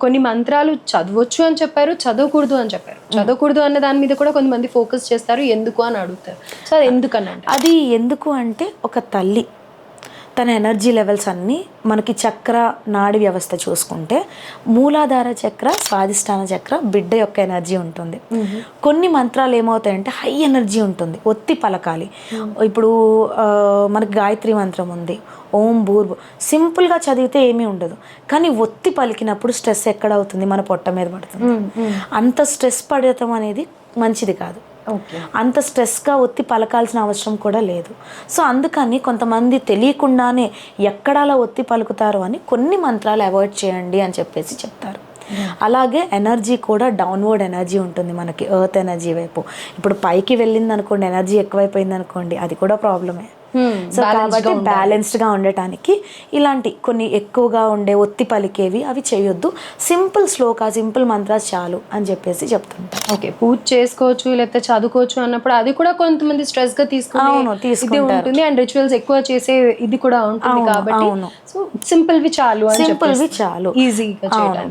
కొన్ని మంత్రాలు చదవచ్చు అని చెప్పారు, చదవకూడదు అని చెప్పారు. చదవకూడదు అన్న దాని మీద కూడా కొంతమంది ఫోకస్ చేస్తారు, ఎందుకు అని అడుగుతారు. సో అది ఎందుకని అంటే అది ఎందుకు అంటే ఒక తల్లి తన ఎనర్జీ లెవెల్స్ అన్నీ మనకి చక్ర నాడి వ్యవస్థ చూసుకుంటే మూలాధార చక్ర, స్వాదిష్టాన చక్ర బిడ్డ యొక్క ఎనర్జీ ఉంటుంది. కొన్ని మంత్రాలు ఏమవుతాయంటే హై ఎనర్జీ ఉంటుంది, ఒత్తి పలకాలి. ఇప్పుడు మనకి గాయత్రి మంత్రం ఉంది, ఓం భూర్భు, సింపుల్గా చదివితే ఏమీ ఉండదు, కానీ ఒత్తి పలికినప్పుడు స్ట్రెస్ ఎక్కడ అవుతుంది, మన పొట్ట మీద పడుతుంది. అంత స్ట్రెస్ పడటం అనేది మంచిది కాదు. అంత స్ట్రెస్గా ఒత్తి పలకాల్సిన అవసరం కూడా లేదు. సో అందుకని కొంతమంది తెలియకుండానే ఎక్కడాలా ఒత్తి పలుకుతారు అని కొన్ని మంత్రాలు అవాయిడ్ చేయండి అని చెప్పేసి చెప్తారు. అలాగే ఎనర్జీ కూడా డౌన్వర్డ్ ఎనర్జీ ఉంటుంది మనకి, ఎర్త్ ఎనర్జీ వైపు. ఇప్పుడు పైకి వెళ్ళింది అనుకోండి, ఎనర్జీ ఎక్కువైపోయింది అనుకోండి, అది కూడా ప్రాబ్లమే. సో కాబట్టి బ్యాలెన్స్డ్గా ఉండటానికి ఇలాంటి కొన్ని ఎక్కువగా ఉండే ఒత్తి పలికేవి అవి చేయొద్దు. సింపుల్ శ్లోక, సింపుల్ మంత్రాలు చాలు అని చెప్పేసి చెప్తుంటాం. ఓకే, పూజ చేసుకోవచ్చు లేకపోతే చదువుకోవచ్చు అన్నప్పుడు అది కూడా కొంతమంది స్ట్రెస్ గా తీసుకుంటుంది అండ్ రిచువల్స్ ఎక్కువ చేసే ఇది కూడా ఉంటుంది కాబట్టి సో సింపుల్ వి చాలు, సింపుల్ వి చాలు, ఈజీగా చేయడానికి.